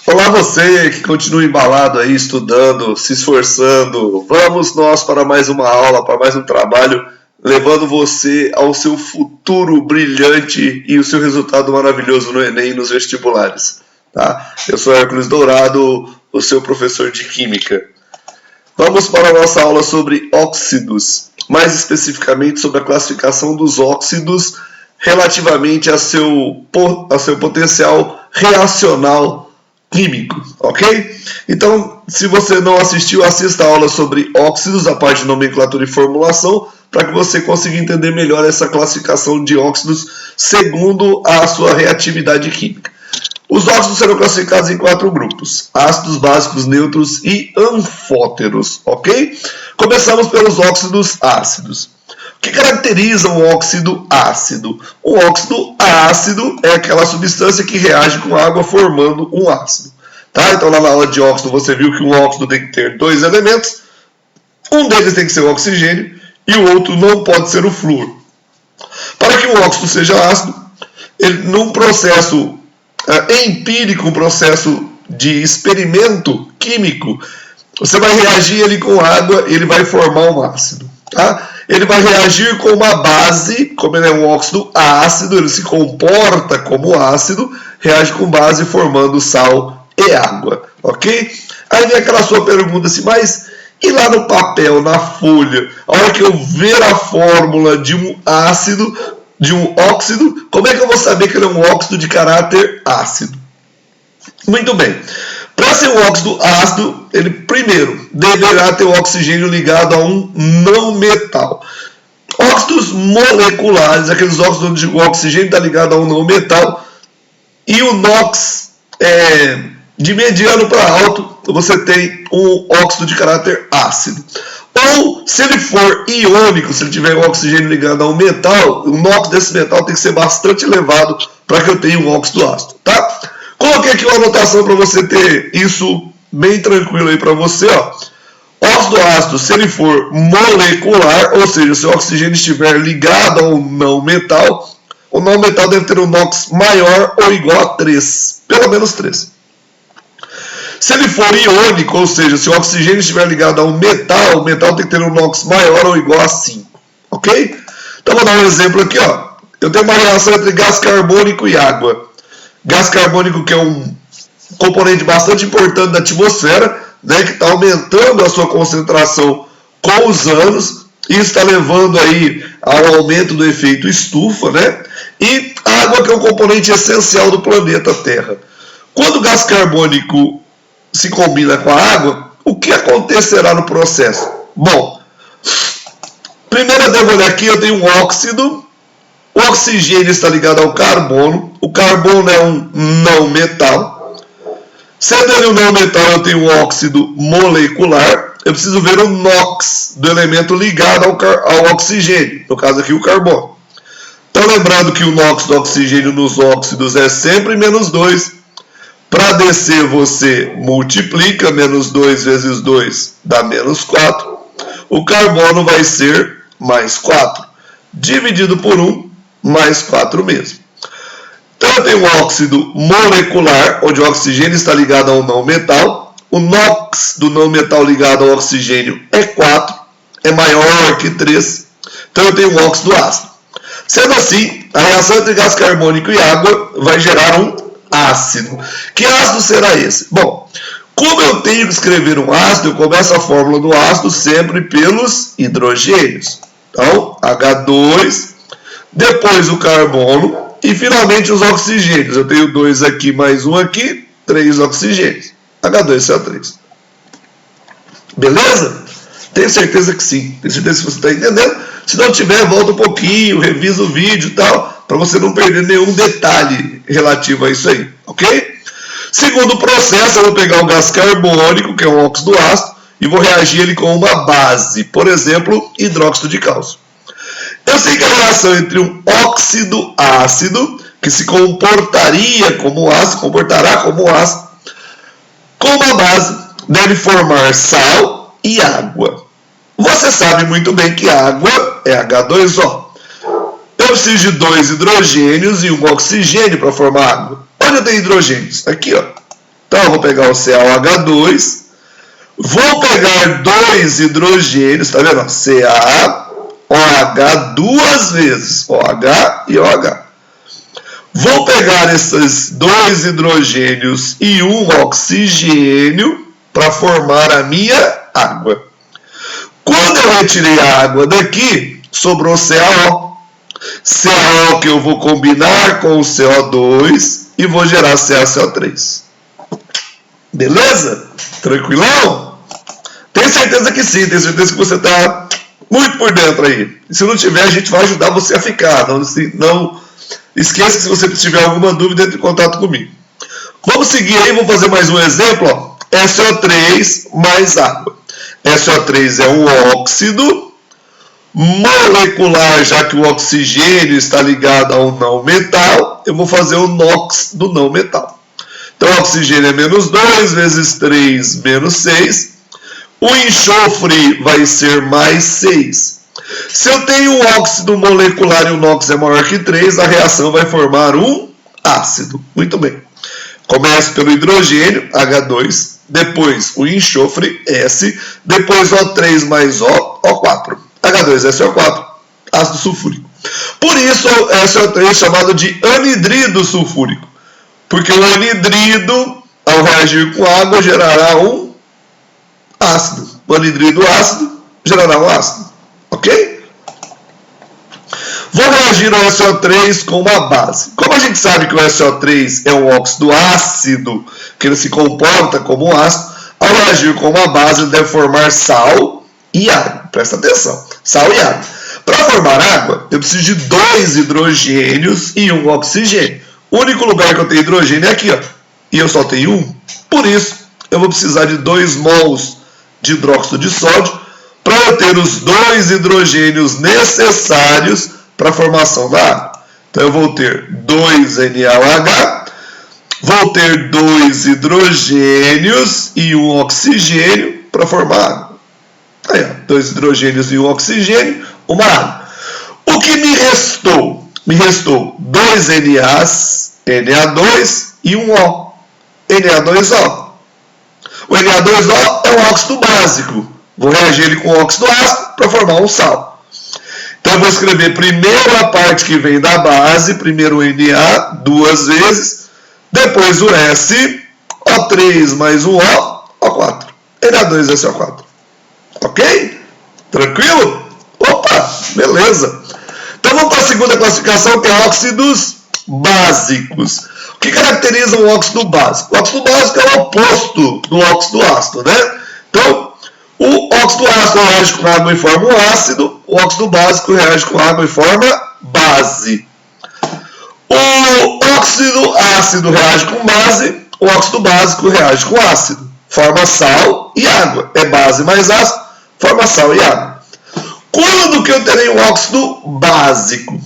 Olá você que continua embalado aí, estudando, se esforçando. Vamos nós para mais uma aula, para mais um trabalho, levando você ao seu futuro brilhante e o seu resultado maravilhoso no Enem e nos vestibulares. Tá? Eu sou Hércules Dourado, o seu professor de Química. Vamos para a nossa aula sobre óxidos, mais especificamente sobre a classificação dos óxidos relativamente a seu potencial reacional químico, ok? Então, se você não assistiu, assista a aula sobre óxidos, a parte de nomenclatura e formulação, para que você consiga entender melhor essa classificação de óxidos segundo a sua reatividade química. Os óxidos serão classificados em 4 grupos: ácidos, básicos, neutros e anfóteros, ok? Começamos pelos óxidos ácidos. O que caracteriza um óxido ácido? Um óxido ácido é aquela substância que reage com água formando um ácido. Tá? Então, lá na aula de óxido, você viu que um óxido tem que ter 2 elementos. Um deles tem que ser o oxigênio e o outro não pode ser o flúor. Para que um óxido seja ácido, ele, num processo empírico, um processo de experimento químico, você vai reagir ele com água, ele vai formar um ácido. Tá? Ele vai reagir com uma base, como ele é um óxido ácido, ele se comporta como ácido, reage com base formando sal e água, ok? Aí vem aquela sua pergunta assim, mas e lá no papel, na folha, a hora que eu ver a fórmula de um ácido, de um óxido, como é que eu vou saber que ele é um óxido de caráter ácido? Muito bem. Para ser um óxido ácido, ele primeiro deverá ter o oxigênio ligado a um não metal. Óxidos moleculares, aqueles óxidos onde o oxigênio está ligado a um não metal, e o NOx de mediano para alto, você tem um óxido de caráter ácido. Ou, se ele for iônico, se ele tiver um oxigênio ligado a um metal, o NOx desse metal tem que ser bastante elevado para que eu tenha um óxido ácido, tá? Coloquei aqui uma anotação para você ter isso bem tranquilo aí para você, ó. Óxido ácido, se ele for molecular, ou seja, se o oxigênio estiver ligado a um não metal, o não metal deve ter um NOx maior ou igual a 3, pelo menos 3. Se ele for iônico, ou seja, se o oxigênio estiver ligado a um metal, o metal tem que ter um NOx maior ou igual a 5, ok? Então vou dar um exemplo aqui, ó. Eu tenho uma reação entre gás carbônico e água. Gás carbônico, que é um componente bastante importante da atmosfera, né, que está aumentando a sua concentração com os anos, e está levando aí ao aumento do efeito estufa, né? E a água, que é um componente essencial do planeta Terra. Quando o gás carbônico se combina com a água, o que acontecerá no processo? Bom, primeiro eu devo olhar aqui, eu tenho um óxido. O oxigênio está ligado ao carbono. O carbono é um não metal. Sendo ele um não metal, eu tenho um óxido molecular. Eu preciso ver o NOx do elemento ligado ao oxigênio. No caso aqui, o carbono. Então, lembrando que o NOx do oxigênio nos óxidos é sempre menos 2. Para descer, você multiplica. Menos 2 vezes 2 dá menos 4. O carbono vai ser mais 4. Dividido por 1. Mais 4 mesmo. Então eu tenho um óxido molecular, onde o oxigênio está ligado a um não metal. O NOx do não metal ligado ao oxigênio é 4, é maior que 3. Então eu tenho um óxido ácido. Sendo assim, a reação entre gás carbônico e água vai gerar um ácido. Que ácido será esse? Bom, como eu tenho que escrever um ácido, eu começo a fórmula do ácido sempre pelos hidrogênios. Então, H2... depois o carbono e finalmente os oxigênios. Eu tenho 2 aqui mais 1 aqui, 3 oxigênios. H2CO3. Beleza? Tenho certeza que sim. Tenho certeza que você está entendendo. Se não tiver, volta um pouquinho, revisa o vídeo e tal, para você não perder nenhum detalhe relativo a isso aí, ok? Segundo processo, eu vou pegar o gás carbônico, que é um óxido ácido, e vou reagir ele com uma base, por exemplo, hidróxido de cálcio. Eu sei que a reação entre um óxido ácido, que se comportará como ácido, com uma base, deve formar sal e água. Você sabe muito bem que água é H2O. Eu preciso de 2 hidrogênios e um oxigênio para formar água. Onde eu tenho hidrogênios? Aqui, ó. Então eu vou pegar o CaOH2, vou pegar 2 hidrogênios, tá vendo? CaOH duas vezes, OH e OH. Vou pegar esses 2 hidrogênios e um oxigênio para formar a minha água. Quando eu retirei a água daqui, sobrou CaO. CaO que eu vou combinar com o CO2 e vou gerar CaCO3. Beleza? Tranquilão? Tenho certeza que sim, tenho certeza que você está muito por dentro aí. E se não tiver, a gente vai ajudar você a ficar. Não esqueça que se você tiver alguma dúvida, entre em contato comigo. Vamos seguir aí, vou fazer mais um exemplo. Ó. SO3 mais água. SO3 é um óxido molecular, já que o oxigênio está ligado a um não metal, eu vou fazer o NOx do não metal. Então, o oxigênio é menos 2 vezes 3 menos 6. O enxofre vai ser mais 6. Se eu tenho um óxido molecular e o NOx é maior que 3, a reação vai formar um ácido. Muito bem. Começo pelo hidrogênio, H2, depois o enxofre, S, depois O3 mais O, O4. H2SO4, ácido sulfúrico. Por isso, SO3 é chamado de anidrido sulfúrico. Porque o anidrido, ao reagir com água, gerará um ácido. O anidrido ácido gerará um ácido. Ok? Vou reagir o SO3 com uma base. Como a gente sabe que o SO3 é um óxido ácido, que ele se comporta como um ácido, ao reagir com uma base, ele deve formar sal e água. Presta atenção. Sal e água. Para formar água, eu preciso de 2 hidrogênios e um oxigênio. O único lugar que eu tenho hidrogênio é aqui, ó. E eu só tenho um. Por isso, eu vou precisar de 2 mols de hidróxido de sódio para eu ter os 2 hidrogênios necessários para a formação da água. Então, eu vou ter 2NaOH, vou ter 2 hidrogênios e um oxigênio para formar água. Aí, ó, 2 hidrogênios e um oxigênio, uma água. O que me restou? Me restou 2 NAs, Na2 e um O, Na2O. O Na2O é um óxido básico. Vou reagir ele com óxido ácido para formar um sal. Então, eu vou escrever primeiro a parte que vem da base, primeiro o Na, 2 vezes, depois o S, O3 mais um O, O4. Na2SO4. Ok? Tranquilo? Opa, beleza. Então vamos para a segunda classificação, que é óxidos básicos. O que caracteriza um óxido básico? O óxido básico é o oposto do óxido ácido, né? Então, o óxido ácido reage com água e forma um ácido, o óxido básico reage com água e forma base. O óxido ácido reage com base, o óxido básico reage com ácido. Forma sal e água. É base mais ácido, forma sal e água. Quando que eu terei um óxido básico?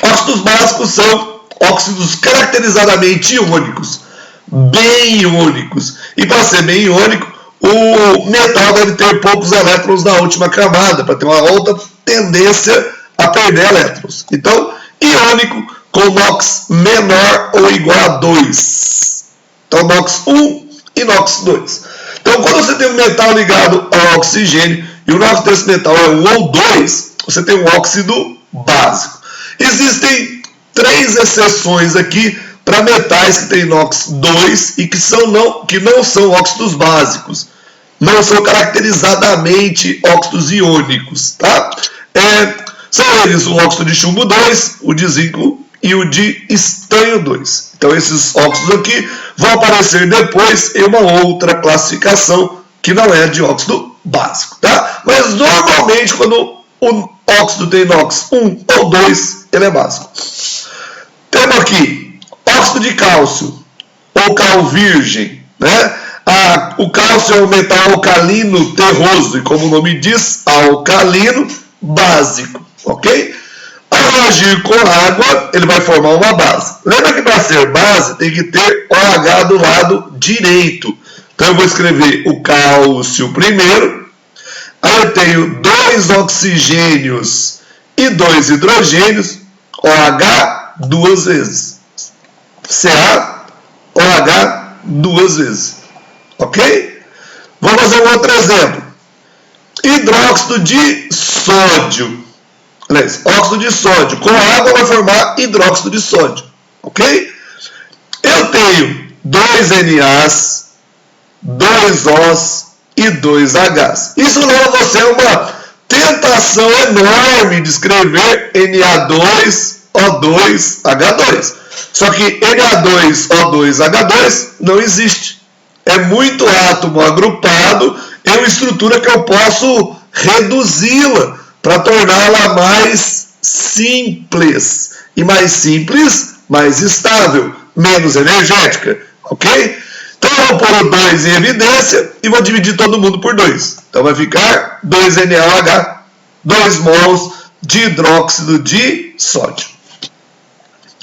Óxidos básicos são óxidos caracterizadamente iônicos, bem iônicos. E para ser bem iônico, o metal deve ter poucos elétrons na última camada, para ter uma alta tendência a perder elétrons. Então, iônico com NOx menor ou igual a 2. Então, NOx 1 e NOx 2. Então, quando você tem um metal ligado ao oxigênio, e o NOx desse metal é 1 ou 2, você tem um óxido básico. Existem 3 exceções aqui para metais que têm NOx 2 e que não são óxidos básicos. Não são caracterizadamente óxidos iônicos. Tá? São eles o óxido de chumbo 2, o de zinco e o de estanho 2. Então esses óxidos aqui vão aparecer depois em uma outra classificação que não é de óxido básico. Tá? Mas normalmente quando o óxido tem NOx 1 ou 2, ele é básico. Temos aqui óxido de cálcio, ou cal virgem. Né? O cálcio é um metal alcalino terroso, e como o nome diz, alcalino básico. Ok? Ao reagir com água, ele vai formar uma base. Lembra que para ser base tem que ter OH do lado direito. Então eu vou escrever o cálcio primeiro. Aí eu tenho 2 oxigênios e 2 hidrogênios, OH 2 vezes. CaOH duas vezes. Ok? Vamos fazer um outro exemplo. Hidróxido de sódio. Aliás, óxido de sódio. Com água vai formar hidróxido de sódio. Ok? Eu tenho 2 NAs, 2 Os e 2 Hs. Isso leva você a uma tentação enorme de escrever Na2O2H2. Só que Na2O2H2 não existe. É muito átomo agrupado em uma estrutura que eu posso reduzi-la para torná-la mais simples. E mais simples, mais estável, menos energética. Ok? Então eu vou pôr o 2 em evidência e vou dividir todo mundo por 2. Então vai ficar 2NaOH, 2 mols de hidróxido de sódio.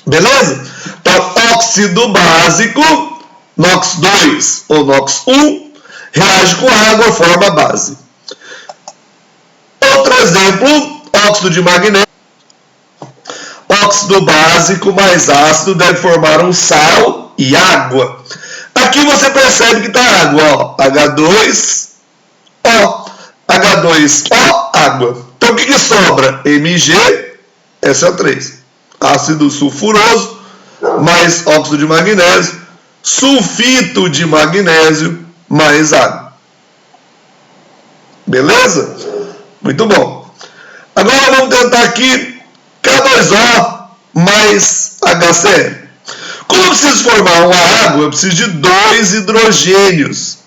Beleza? Então, óxido básico, NOx2 ou NOx1, reage com água, forma base. Outro exemplo, óxido de magnésio. Óxido básico mais ácido deve formar um sal e água. Aqui você percebe que está água, ó, H2O, H2O, água. Então o que sobra? MgSO3, ácido sulfuroso, mais óxido de magnésio, sulfito de magnésio, mais água. Beleza? Muito bom. Agora vamos tentar aqui K2O mais HCl. Como eu preciso formar uma água, eu preciso de 2 hidrogênios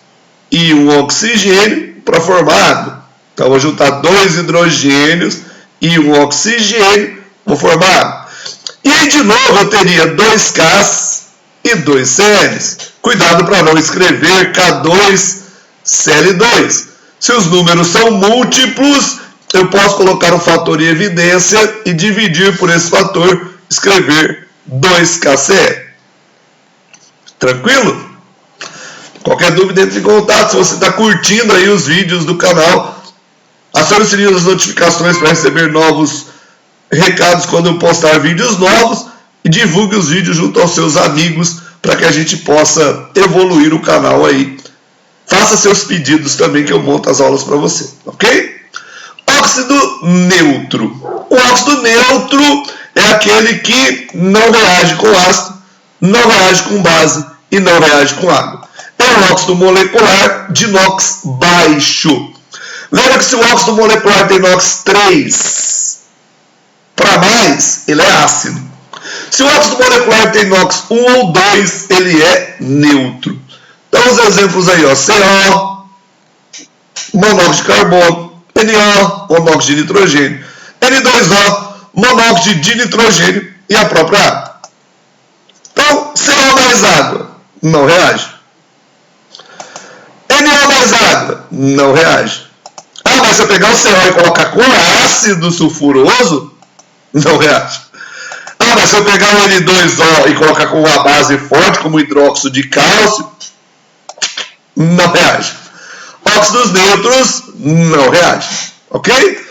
e um oxigênio para formar água. Então, eu vou juntar 2 hidrogênios e um oxigênio, vou formar água. E aí, de novo, eu teria 2 Ks e 2 Cls. Cuidado para não escrever K2Cl2. Se os números são múltiplos, eu posso colocar um fator em evidência e dividir por esse fator, escrever 2KCl. Tranquilo? Qualquer dúvida, entre em contato. Se você está curtindo aí os vídeos do canal, acione o sininho das notificações para receber novos recados quando eu postar vídeos novos e divulgue os vídeos junto aos seus amigos para que a gente possa evoluir o canal aí. Faça seus pedidos também que eu monto as aulas para você, ok? Óxido neutro. O óxido neutro é aquele que não reage com ácido, não reage com base e não reage com água. É um óxido molecular de NOx baixo. Lembra que se o óxido molecular tem NOx 3 para mais, ele é ácido. Se o óxido molecular tem NOx 1 ou 2, ele é neutro. Então os exemplos aí, ó, CO, monóxido de carbono, NO, monóxido de nitrogênio, N2O, monóxido de nitrogênio e a própria água. Então, CO mais água, não reage. NO mais água, não reage. Ah, mas se eu pegar o CO e colocar com ácido sulfuroso, não reage. Ah, mas se eu pegar o N2O e colocar com uma base forte, como hidróxido de cálcio, não reage. Óxidos neutros, não reage. Ok?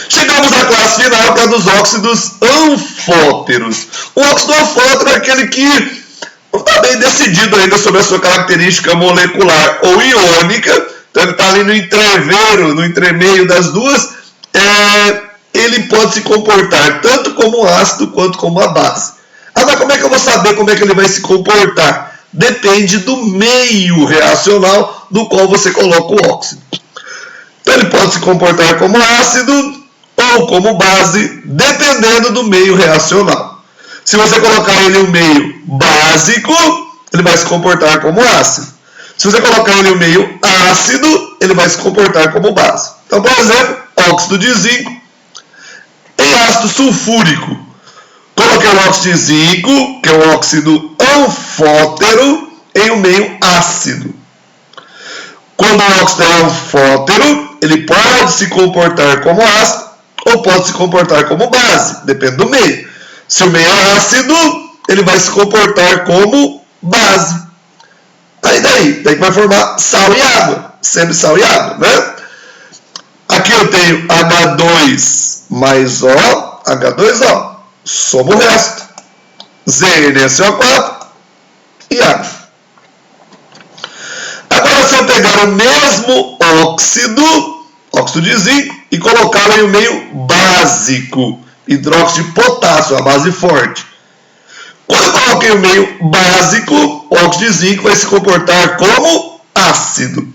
Chegamos à classe final, que é dos óxidos anfóteros. O óxido anfótero é aquele que não está bem decidido ainda sobre a sua característica molecular ou iônica. Então ele está ali no entreveiro, no entremeio das duas. Ele pode se comportar tanto como ácido quanto como a base. Ah, mas como é que eu vou saber como é que ele vai se comportar? Depende do meio reacional no qual você coloca o óxido. Então ele pode se comportar como ácido ou como base, dependendo do meio reacional. Se você colocar ele em um meio básico, ele vai se comportar como ácido. Se você colocar ele em um meio ácido, ele vai se comportar como base. Então, por exemplo, óxido de zinco em ácido sulfúrico. Coloquei o óxido de zinco, que é um óxido anfótero, em um meio ácido. Quando o óxido é anfótero, ele pode se comportar como ácido ou pode se comportar como base, depende do meio. Se o meio é ácido, ele vai se comportar como base. Aí daí que vai formar sal e água, sempre sal e água, né? Aqui eu tenho H2 mais O, H2O. Soma o resto. ZnSO4 e água. Agora, se eu pegar o mesmo óxido de zinco, e colocá-lo em um meio básico, hidróxido de potássio, a base forte. Quando eu coloquei o meio básico, o óxido de zinco vai se comportar como ácido.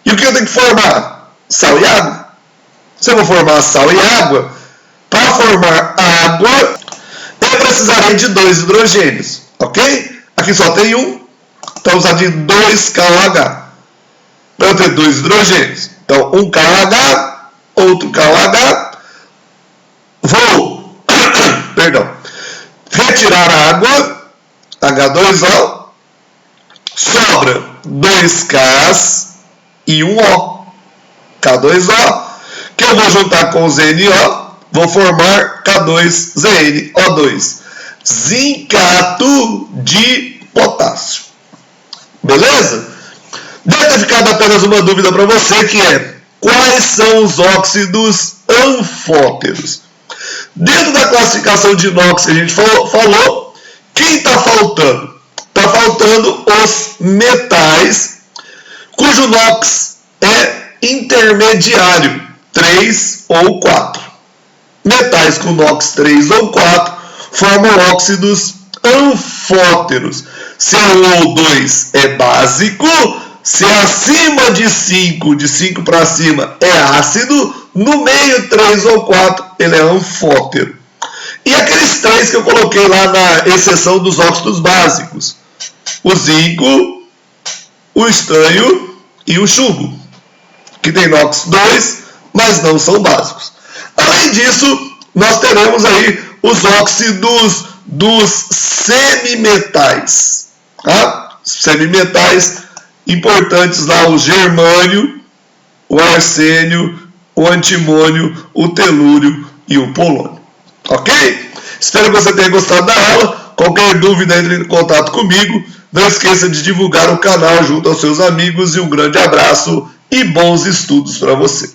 E o que eu tenho que formar? Sal e água. Se eu vou formar sal e água, para formar água, eu precisarei de 2 hidrogênios, ok? Aqui só tem um, então eu vou usar de 2KOH. Para eu ter 2 hidrogênios. Então, um KOH, outro KOH. Vou, retirar a água, H2O, sobra 2Ks e um O, K2O, que eu vou juntar com o ZNO, vou formar K2ZnO2, zincato de potássio. Beleza? Deve ter ficado apenas uma dúvida para você, que é: quais são os óxidos anfóteros? Dentro da classificação de inox que a gente falou, quem está faltando? Está faltando os metais, cujo NOx é intermediário, 3 ou 4. Metais com NOx 3 ou 4 formam óxidos anfóteros. Se é 1 ou 2 é básico, se é acima de 5, de 5 para cima é ácido, no meio 3 ou 4 ele é anfótero. E aqueles 3 que eu coloquei lá na exceção dos óxidos básicos: o zinco, o estanho e o chumbo, que tem NOx 2, mas não são básicos. Além disso, nós teremos aí os óxidos dos semimetais. Tá? Semimetais importantes lá: o germânio, o arsênio, o antimônio, o telúrio e o polônio. Ok? Espero que você tenha gostado da aula. Qualquer dúvida, entre em contato comigo. Não esqueça de divulgar o canal junto aos seus amigos. E um grande abraço e bons estudos para você.